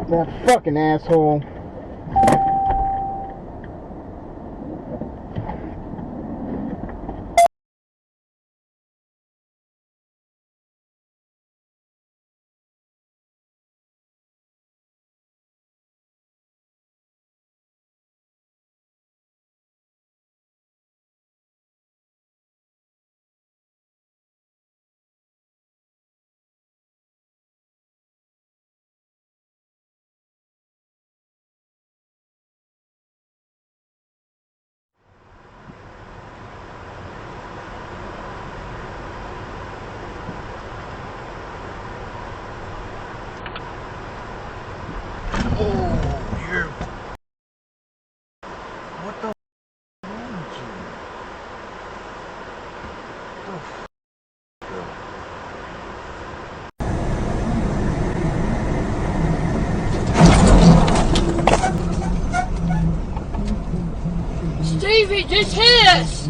That fucking asshole. Stevie just hit us!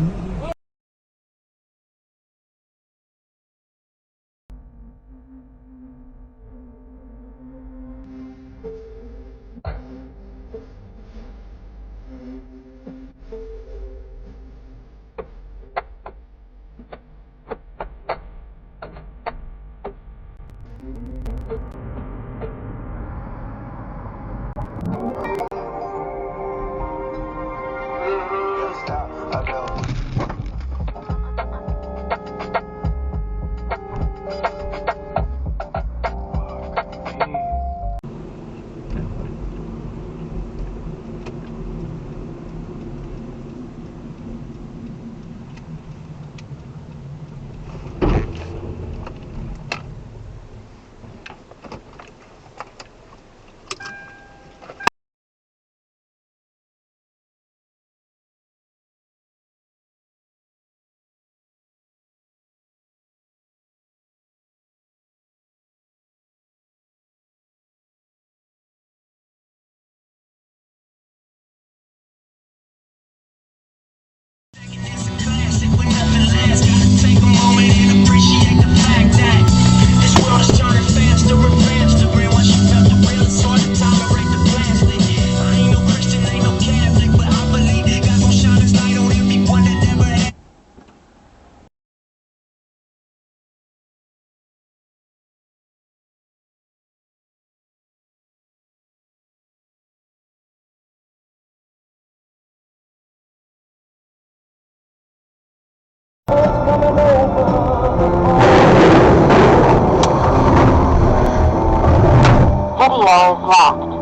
Video is locked.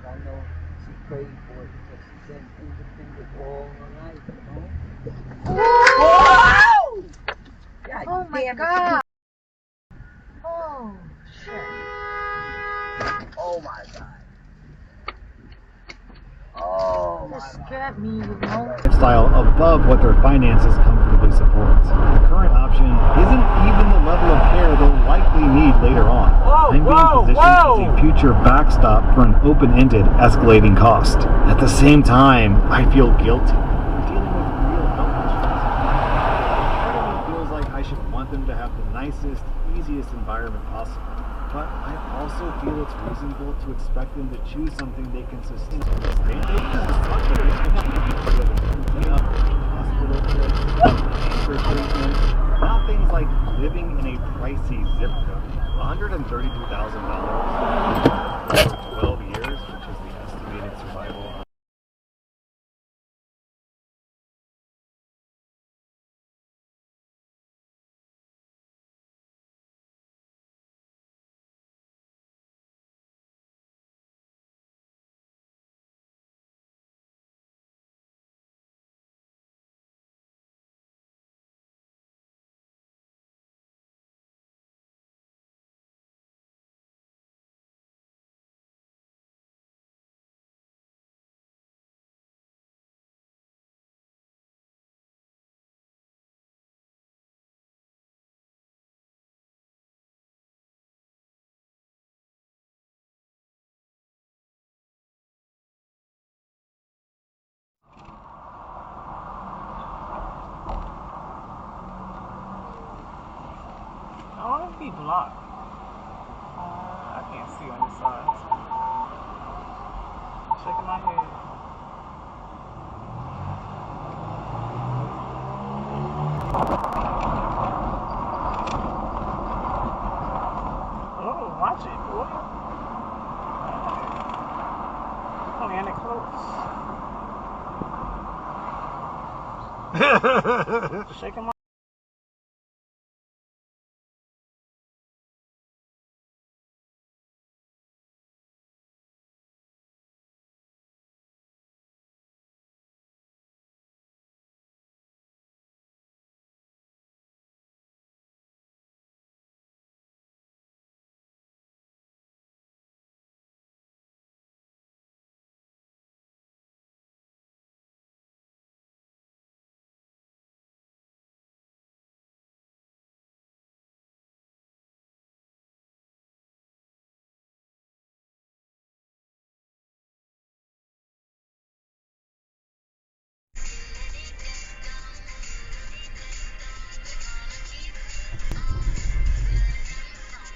I know she prayed for it because she's been independent all her life, you know? Whoa! God Oh my damn it. god! Oh, shit. Oh my god. Oh my This god. scared me, you know? Lifestyle above what their finances comfortably support. The current option isn't even the level of care they'll likely need later on. I'm being positioned as a future backstop for an open-ended, escalating cost. At the same time, I feel guilty. I'm dealing with real health issues. Part of me feels like I should want them to have the nicest, easiest environment possible. But I also feel it's reasonable to expect them to choose something they can sustain. They clean up, hospital trips, for treatment, not things like living in a pricey zip code. $132,000 for 12 years, which is the estimated survival all of them be blocked. I can't see on this side. Shaking my head. Oh, watch it, boy. Oh, and it close. Shaking my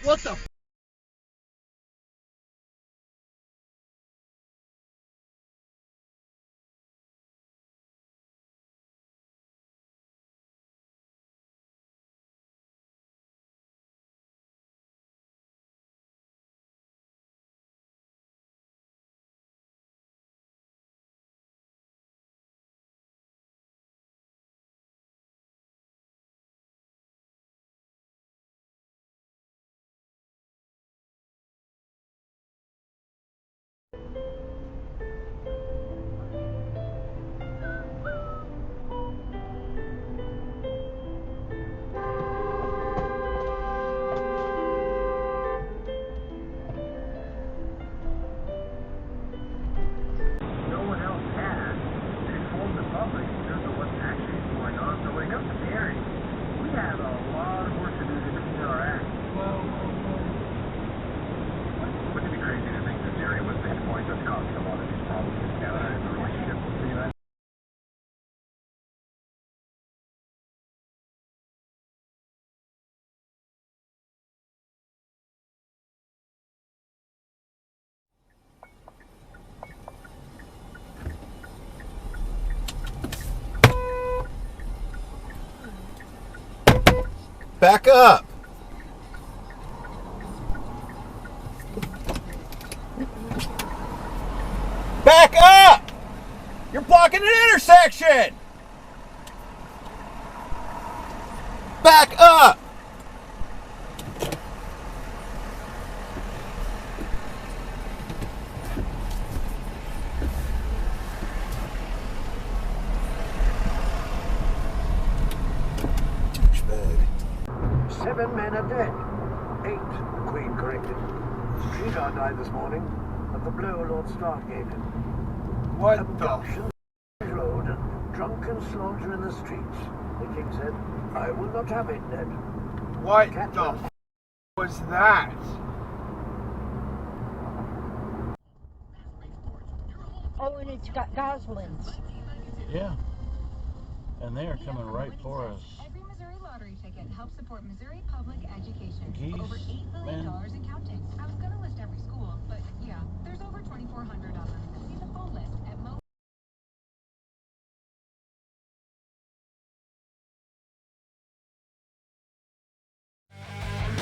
What the? No one else has informed the public in terms of what's actually going on. So when it comes to pairing, we have a lot of work to do to clean our act. Wouldn't it be crazy to think this area was the point that's causing a lot of these problems in Canada and the relationship with the United States? Back up! Back up! You're blocking an intersection! Back up! Douchebag. 7 men are dead. 8, the Queen corrected. Streetar died this morning at the blow Lord Stark gave him. What Abduction road and drunken slaughter in the streets. The king said, I will not have it, Ned. What Catch the us. was that? Oh, and it's got goslings. Yeah. And they are coming right for us. Every Missouri lottery ticket helps support Missouri public education. Geez, Over $8 billion man. and counting. I was going to list every school, but yeah, there's over 2,400 of them. See the full list at Mo.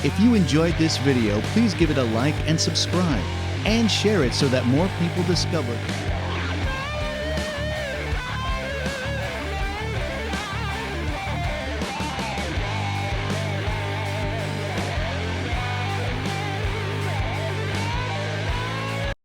If you enjoyed this video, please give it a like and subscribe, and share it so that more people discover it.